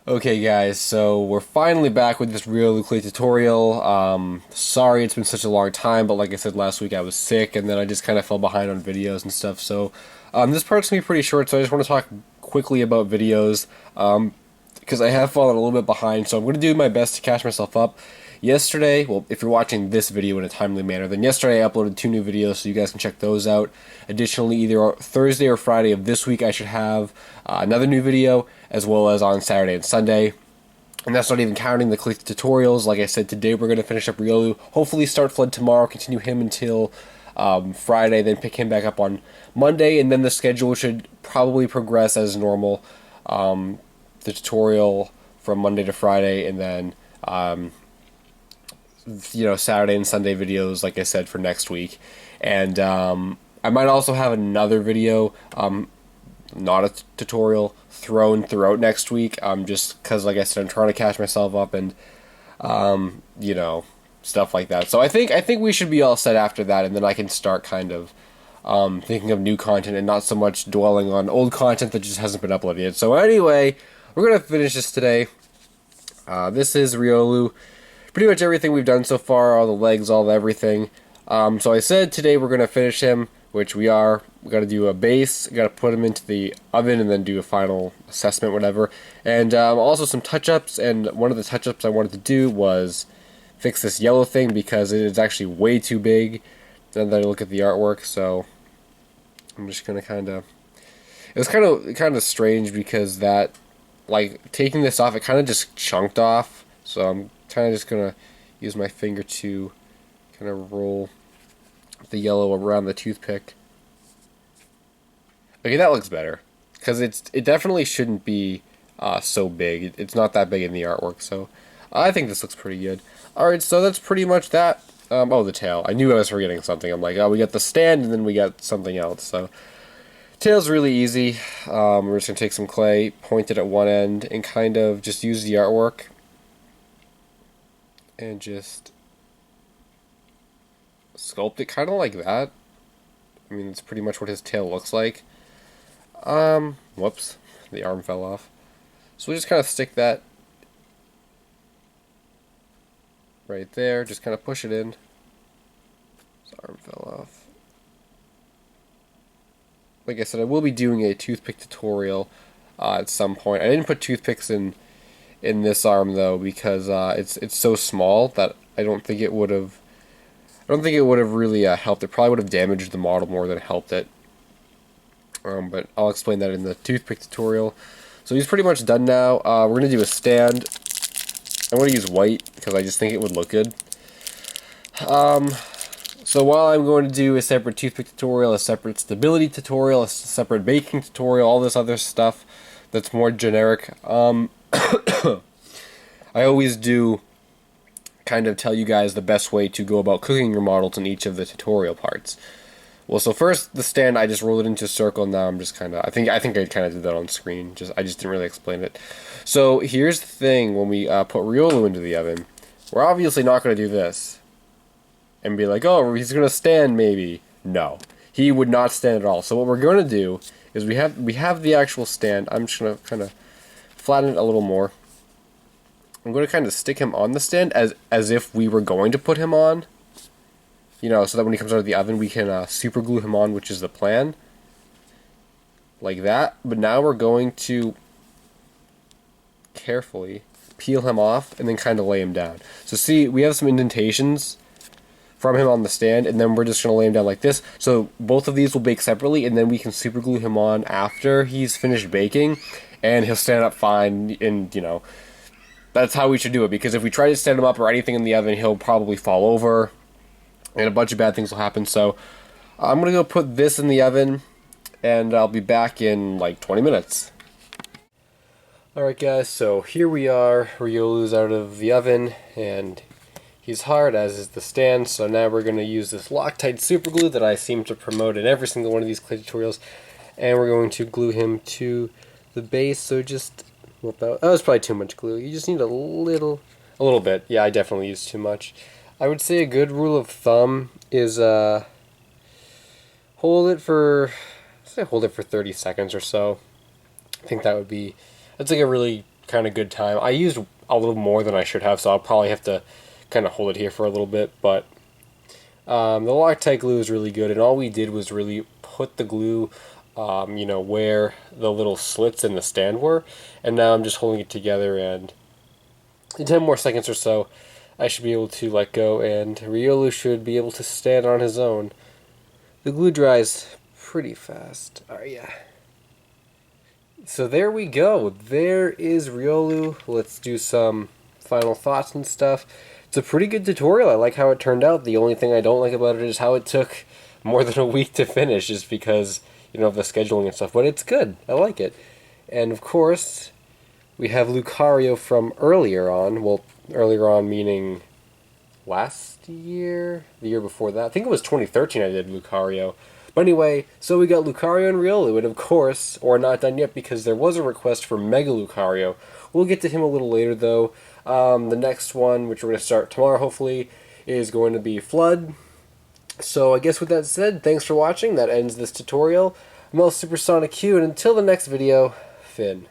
Okay guys, so we're finally back with this Riolu clay tutorial. Sorry it's been such a long time, but like I said last week I was sick and then I just kind of fell behind on videos and stuff. So this part's going to be pretty short, so I just want to talk quickly about videos because I have fallen a little bit behind, so I'm going to do my best to catch myself up. Yesterday, well, if you're watching this video in a timely manner, then yesterday I uploaded 2 new videos, so you guys can check those out. Additionally, either Thursday or Friday of this week, I should have another new video, as well as on Saturday and Sunday. And that's not even counting the click tutorials. Like I said, today we're going to finish up Riolu. Hopefully start FLUDD tomorrow, continue him until Friday, then pick him back up on Monday, and then the schedule should probably progress as normal. The tutorial from Monday to Friday, and then Saturday and Sunday videos, like I said, for next week. And I might also have another video, not a tutorial, thrown throughout next week, just because, like I said, I'm trying to catch myself up and, stuff like that. So I think we should be all set after that, and then I can start kind of thinking of new content and not so much dwelling on old content that just hasn't been uploaded yet. So anyway, we're going to finish this today. This is Riolu. Pretty much everything we've done so far, all the legs, all the everything. So I said today we're going to finish him, which we are. We got to do a base, got to put him into the oven, and then do a final assessment, whatever. And also some touch-ups, and one of the touch-ups I wanted to do was fix this yellow thing because it is actually way too big. Then I look at the artwork, so I'm just going to kind of... It was kind of strange because that, like, taking this off, it kind of just chunked off. So I'm kind of just going to use my finger to kind of roll the yellow around the toothpick. Okay, that looks better. Because it definitely shouldn't be so big. It's not that big in the artwork, so I think this looks pretty good. Alright, so that's pretty much that. Oh, the tail. I knew I was forgetting something. I'm like, oh, we got the stand, and then we got something else. So, tail's really easy. We're just going to take some clay, point it at one end, and kind of just use the artwork. And just sculpt it kind of like that. I mean, it's pretty much what his tail looks like. Whoops, the arm fell off. So we just kind of stick that right there, just kind of push it in. His arm fell off. Like I said, I will be doing a toothpick tutorial at some point. I didn't put toothpicks in this arm though because it's so small that I don't think it would have really helped. It probably would have damaged the model more than helped it. But I'll explain that in the toothpick tutorial. So he's pretty much done now. We're going to do a stand. I'm going to use white because I just think it would look good. So while I'm going to do a separate toothpick tutorial, a separate stability tutorial, a separate baking tutorial, all this other stuff that's more generic, I always do kind of tell you guys the best way to go about cooking your models in each of the tutorial parts. Well, so first the stand, I just rolled it into a circle. Now I'm just kind of, I think I kind of did that on screen. I just didn't really explain it. So here's the thing: when we put Riolu into the oven, we're obviously not going to do this and be like, oh, he's going to stand maybe. No, he would not stand at all. So what we're going to do is we have the actual stand. I'm just going to kind of flatten it a little more. I'm going to kind of stick him on the stand as if we were going to put him on. So that when he comes out of the oven, we can super glue him on, which is the plan. Like that. But now we're going to carefully peel him off and then kind of lay him down. So see, we have some indentations from him on the stand, and then we're just going to lay him down like this. So both of these will bake separately, and then we can super glue him on after he's finished baking, and he'll stand up fine, and, that's how we should do it, because if we try to stand him up or anything in the oven, he'll probably fall over, and a bunch of bad things will happen. So I'm going to go put this in the oven, and I'll be back in like 20 minutes. Alright guys, so here we are. Riolu's out of the oven, and he's hard, as is the stand. So now we're going to use this Loctite super glue that I seem to promote in every single one of these clay tutorials, and we're going to glue him to the base. So just whoop out. That was probably too much glue. You just need a little bit. Yeah, I definitely used too much. I would say a good rule of thumb is hold it for 30 seconds or so. I think that's like a really kind of good time. I used a little more than I should have, so I'll probably have to kind of hold it here for a little bit, but the Loctite glue is really good, and all we did was really put the glue, where the little slits in the stand were, and now I'm just holding it together, and in 10 more seconds or so, I should be able to let go, and Riolu should be able to stand on his own. The glue dries pretty fast. Yeah. So there we go. There is Riolu. Let's do some final thoughts and stuff. It's a pretty good tutorial. I like how it turned out. The only thing I don't like about it is how it took more than a week to finish, just because, of the scheduling and stuff. But it's good. I like it. And of course, we have Lucario from earlier on. Well, earlier on meaning last year? The year before that? I think it was 2013 I did Lucario. But anyway, so we got Lucario and Riolu, and of course, or not done yet because there was a request for Mega Lucario. We'll get to him a little later though. The next one, which we're going to start tomorrow hopefully, is going to be FLUDD. So I guess with that said, thanks for watching. That ends this tutorial. I'm LSuperSonicQ, and until the next video, Finn.